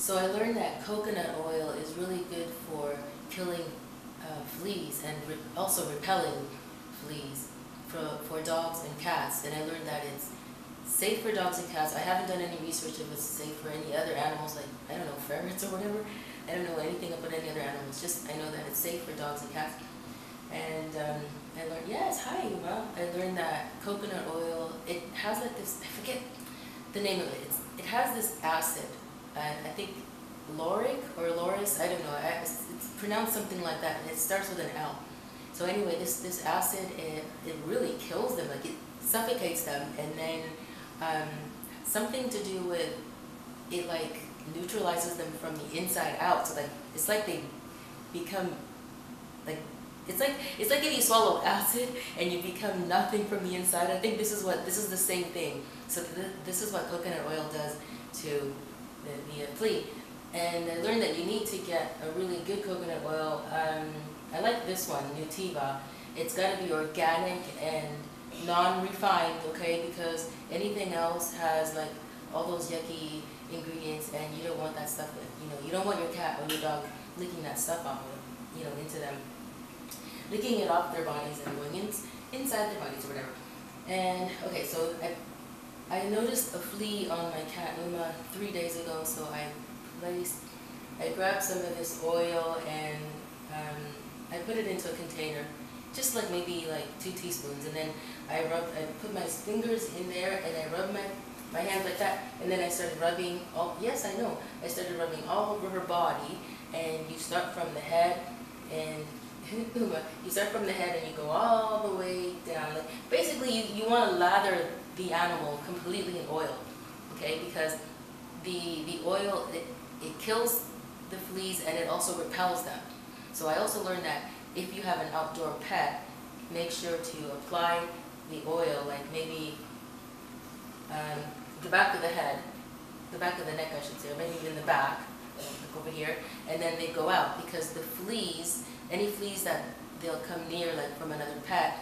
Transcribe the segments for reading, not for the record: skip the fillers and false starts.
So I learned that coconut oil is really good for killing fleas and also repelling fleas for dogs and cats. And I learned that it's safe for dogs and cats. I haven't done any research if it's safe for any other animals, like, I don't know, ferrets or whatever. I don't know anything about any other animals, just I know that it's safe for dogs and cats. And I learned, yes, hi, Uma. I learned that coconut oil, it has like this, I forget the name of it. It has this acid, I think lauric or lauris, I don't know. It's pronounced something like that, and it starts with an L. So anyway, this acid, it really kills them, like it suffocates them, and then something to do with it, like neutralizes them from the inside out. So like it's like they become like it's like if you swallow acid and you become nothing from the inside. I think this is the same thing. So this is what coconut oil does to the flea. And I learned that you need to get a really good coconut oil. I like this one, Nutiva. It's got to be organic and non-refined, okay? Because anything else has like all those yucky ingredients, and you don't want that stuff. You don't want your cat or your dog licking that stuff off, into them, licking it off their bodies and going inside their bodies or whatever. And okay, so I noticed a flea on my cat Uma 3 days ago, so I grabbed some of this oil and I put it into a container, just like maybe like 2 teaspoons, and then I put my fingers in there and I rubbed my hand like that, and then I started rubbing I started rubbing all over her body. And you start from the head, and you start from the head and you go all the way down. Like basically you want to lather the animal completely in oil, okay? Because the oil, it kills the fleas and it also repels them. So I also learned that if you have an outdoor pet, make sure to apply the oil, like maybe the back of the head, the back of the neck I should say, or maybe even the back, like over here, and then they go out, because the fleas, any fleas that they'll come near, like from another pet,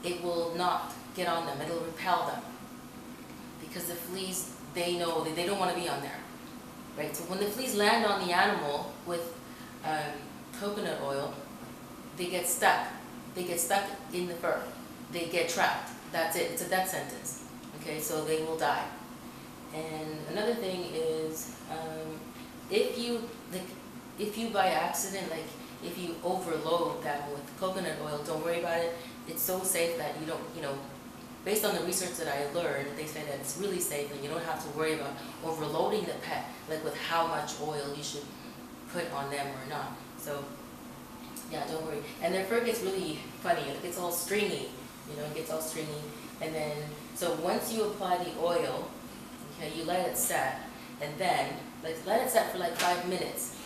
it will not get on them, it'll repel them. Because the fleas, they know they don't want to be on there, right? So when the fleas land on the animal with coconut oil, they get stuck. They get stuck in the fur. They get trapped. That's it. It's a death sentence. Okay, so they will die. And another thing is, if you by accident, like if you overload that with coconut oil, don't worry about it. It's so safe that you don't, based on the research that I learned, they say that it's really safe and you don't have to worry about overloading the pet, like with how much oil you should put on them or not. So yeah, don't worry. And their fur gets really funny. It gets all stringy, it gets all stringy. And then, so once you apply the oil, okay, you let it set, and then let it set for like 5 minutes,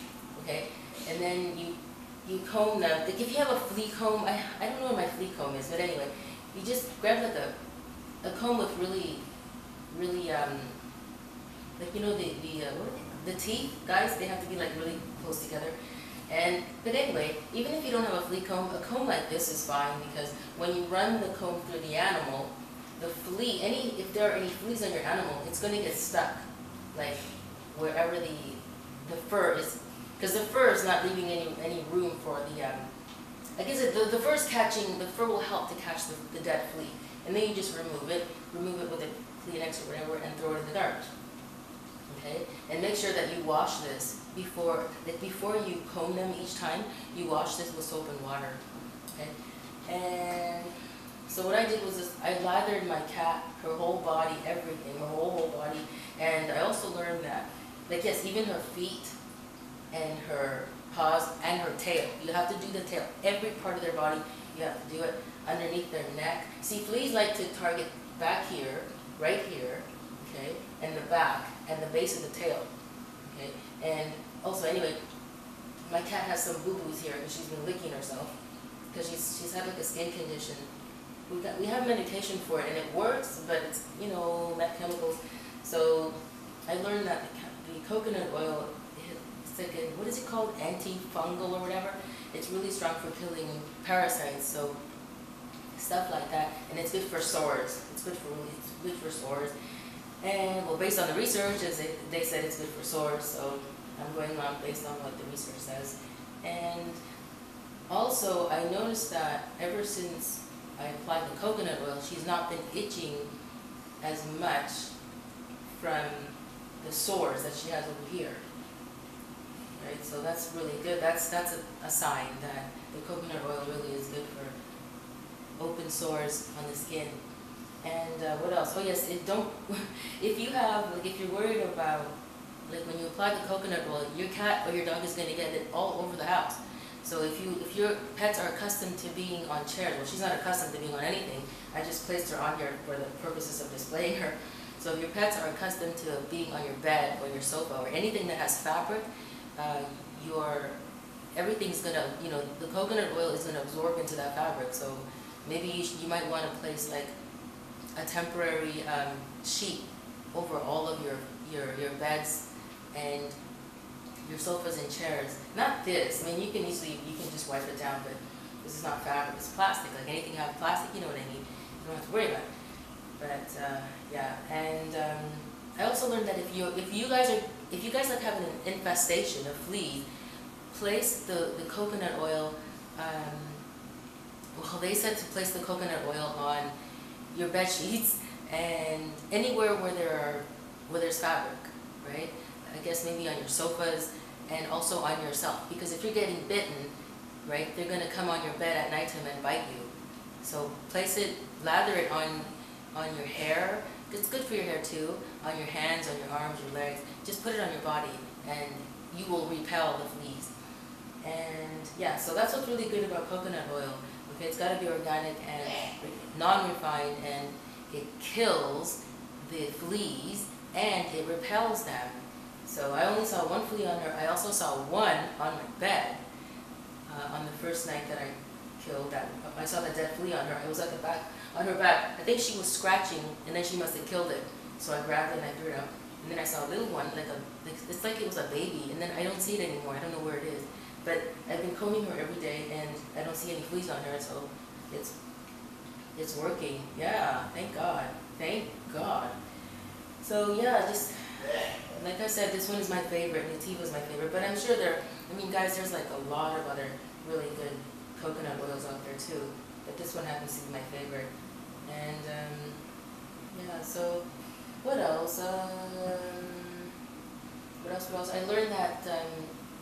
okay? And then you comb them. Like if you have a flea comb, I don't know where my flea comb is, but anyway, you just grab like a comb with really like the teeth, guys, they have to be like really close together. But anyway, even if you don't have a flea comb, a comb like this is fine, because when you run the comb through the animal, the flea, if there are any fleas on your animal, it's going to get stuck, like wherever the fur is, because the fur is not leaving any room for the I guess the fur is catching, the fur will help to catch the dead flea, and then you just remove it with a Kleenex or whatever, and throw it in the garbage. Okay, and make sure that you wash this before you comb them each time. You wash this with soap and water. Okay, and so what I did was I lathered my cat, her whole body, everything, her whole body, and I also learned that, like, yes, even her feet and her paws and her tail. You have to do the tail. Every part of their body, you have to do it underneath their neck. See, fleas like to target back here, right here, okay, and the back and the base of the tail, okay. And also, anyway, my cat has some boo-boos here because she's been licking herself because she's had like a skin condition. We have medication for it and it works, but it's chemicals. So I learned that the coconut oil, it's like what is it called, antifungal or whatever. It's really strong for killing parasites, so stuff like that, and it's good for sores. It's good for sores. And well, based on the research, they said it's good for sores, so I'm going on based on what the research says. And also, I noticed that ever since I applied the coconut oil, she's not been itching as much from the sores that she has over here. Right, so that's really good. That's a sign that the coconut oil really is good for open sores on the skin. And what else? Oh yes, if you have, like, if you're worried about, like, when you apply the coconut oil, your cat or your dog is going to get it all over the house. So if your pets are accustomed to being on chairs, well, she's not accustomed to being on anything. I just placed her on here for the purposes of displaying her. So if your pets are accustomed to being on your bed or your sofa or anything that has fabric, everything's gonna, the coconut oil is gonna absorb into that fabric. So maybe you might want to place like a temporary sheet over all of your beds and your sofas and chairs. Not this. I mean, you can just wipe it down, but this is not fabric. It's plastic. Like anything you have plastic, you know what I mean. You don't have to worry about it. But yeah, and I also learned that if you guys like having an infestation of fleas, place the coconut oil. Well, they said to place the coconut oil on your bed sheets and anywhere where there's fabric, right? I guess maybe on your sofas and also on yourself, because if you're getting bitten, right, they're gonna come on your bed at nighttime and bite you. So place it, lather it on your hair. It's good for your hair too, on your hands, on your arms, your legs. Just put it on your body and you will repel the fleas. And yeah, so that's what's really good about coconut oil. Okay, it's got to be organic and non-refined, and it kills the fleas and it repels them. So I only saw one flea on her. I also saw one on my bed on the first night that I killed that. I saw the dead flea on her. It was at the back, on her back. I think she was scratching, and then she must have killed it. So I grabbed it and I threw it out. And then I saw a little one, it's like it was a baby, and then I don't see it anymore. I don't know where it is. But I've been combing her every day, and I don't see any fleas on her, so it's working. Yeah, thank God. Thank God. So yeah, just like I said, this one is my favorite. Nativa is my favorite, but I'm sure guys, there's like a lot of other really good coconut oils out there too. But this one happens to be my favorite. And yeah, so what else? What else? I learned that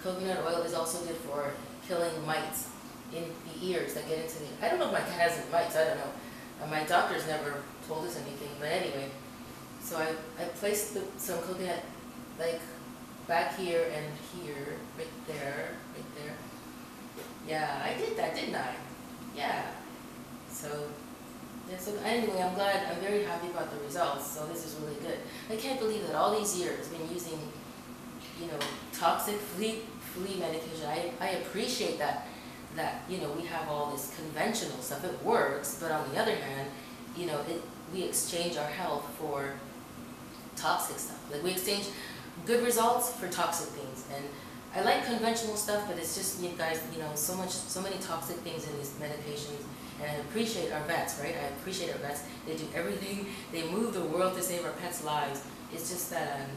coconut oil is also good for killing mites in the ears that get into the... I don't know if my cat has any mites, I don't know. My doctor's never told us anything, but anyway. So I placed some coconut, like, back here and here, right there. Yeah, I did that, didn't I? Yeah. So anyway, I'm very happy about the results, so this is really good. I can't believe that all these years I've been using, toxic flea medication. I appreciate that, we have all this conventional stuff. It works, but on the other hand, we exchange our health for toxic stuff. Like, we exchange good results for toxic things. And I like conventional stuff, but it's just, guys, so many toxic things in these medications. And I appreciate our vets, right? I appreciate our vets. They do everything. They move the world to save our pets' lives. It's just that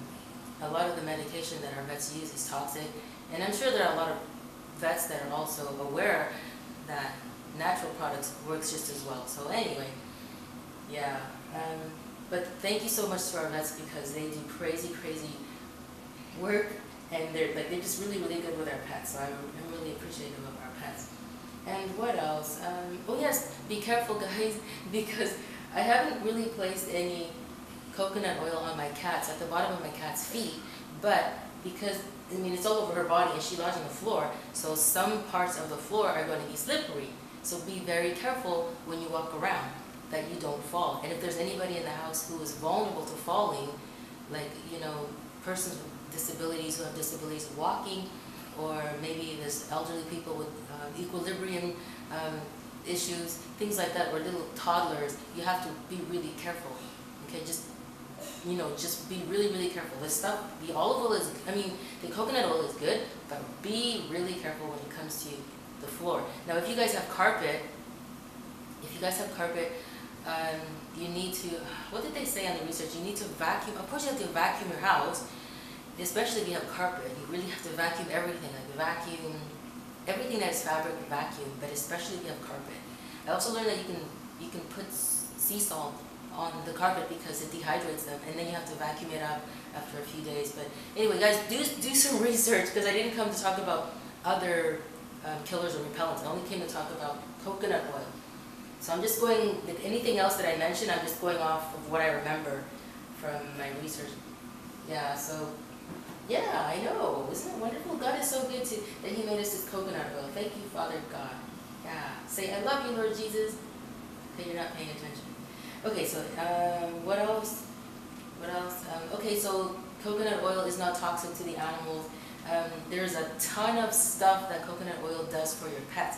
a lot of the medication that our vets use is toxic. And I'm sure there are a lot of vets that are also aware that natural products works just as well. So anyway, yeah. But thank you so much to our vets, because they do crazy work, and they're just really good with our pets. So I'm really appreciative of our pets. And what else? Oh yes, be careful, guys, because I haven't really placed any coconut oil on my cats, at the bottom of my cat's feet, but because, it's all over her body and she lies on the floor, so some parts of the floor are going to be slippery. So be very careful when you walk around, that you don't fall. And if there's anybody in the house who is vulnerable to falling, like, persons with disabilities, who have disabilities walking, or maybe there's elderly people with equilibrium issues, things like that, or little toddlers, you have to be really careful. Okay, just be really careful. This stuff, the olive oil is, the coconut oil is good, but be really careful when it comes to the floor. Now, if you guys have carpet, you need to, what did they say on the research? You need to vacuum. Of course you have to vacuum your house, especially if you have carpet. You really have to vacuum everything, like vacuum everything that is fabric, vacuum, but especially if you have carpet. I also learned that you can put sea salt on the carpet because it dehydrates them, and then you have to vacuum it up after a few days. But anyway, guys, do some research, because I didn't come to talk about other killers or repellents. I only came to talk about coconut oil. So I'm just going, with anything else that I mentioned, I'm just going off of what I remember from my research. Yeah, so, yeah, I know. Isn't it wonderful? God is so good that He made us this coconut oil. Thank you, Father God. Yeah. Say, I love you, Lord Jesus. Okay, you're not paying attention. Okay, so what else? What else? Okay, so coconut oil is not toxic to the animals. There's a ton of stuff that coconut oil does for your pets.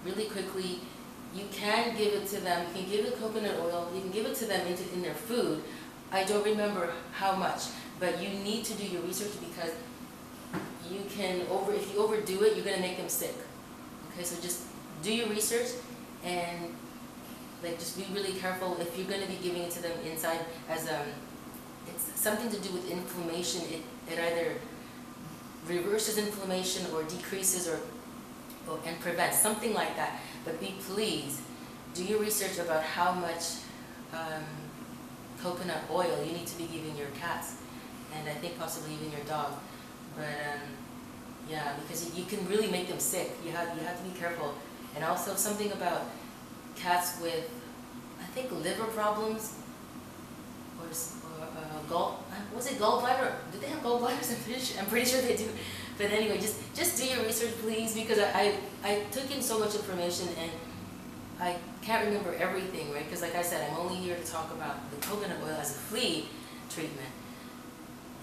Really quickly, you can give it to them. You can give the coconut oil. You can give it to them in their food. I don't remember how much, but you need to do your research, because you can if you overdo it, you're going to make them sick. Okay, so just do your research, and like just be really careful if you're going to be giving it to them inside, as it's something to do with inflammation. It either reverses inflammation or decreases and prevents, something like that. But please do your research about how much coconut oil you need to be giving your cats, and I think possibly even your dog. But yeah, because you can really make them sick. You have to be careful. And also something about cats with, I think, liver problems, or was it gallbladder? Do they have gallbladders? I'm pretty sure they do. But anyway, just do your research, please, because I took in so much information and I can't remember everything, right? Because like I said, I'm only here to talk about the coconut oil as a flea treatment.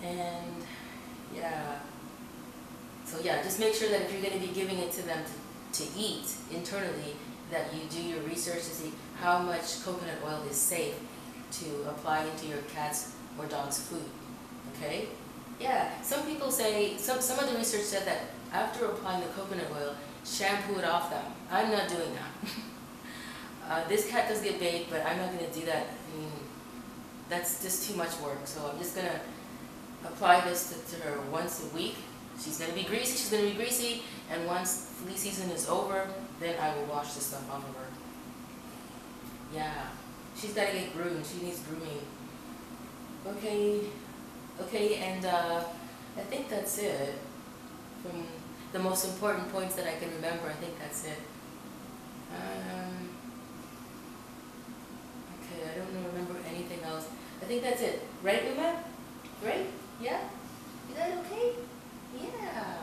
And yeah, so yeah, just make sure that if you're going to be giving it to them to eat internally, that you do your research to see how much coconut oil is safe to apply into your cat's or dog's food. Okay? Yeah, some people say, some of the research said that after applying the coconut oil, shampoo it off them. I'm not doing that. This cat does get bathed, but I'm not going to do that. I mean, that's just too much work. So I'm just going to apply this to her once a week. She's going to be greasy, and once flea season is over, then I will wash the stuff off of her. Yeah, she's got to get groomed. She needs grooming. Okay, and I think that's it. From the most important points that I can remember, I think that's it. Okay, I don't remember anything else. I think that's it. Right, Uma? Right? Yeah? Is that okay? Yeah.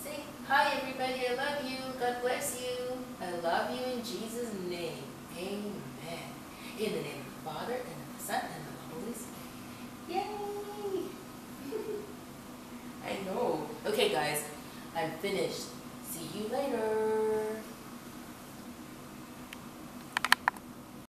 Say, hi everybody, I love you. God bless you. I love you in Jesus' name. Amen. In the name of the Father, and of the Son, and of the Holy Spirit. Yay! I know. Okay guys, I'm finished. See you later.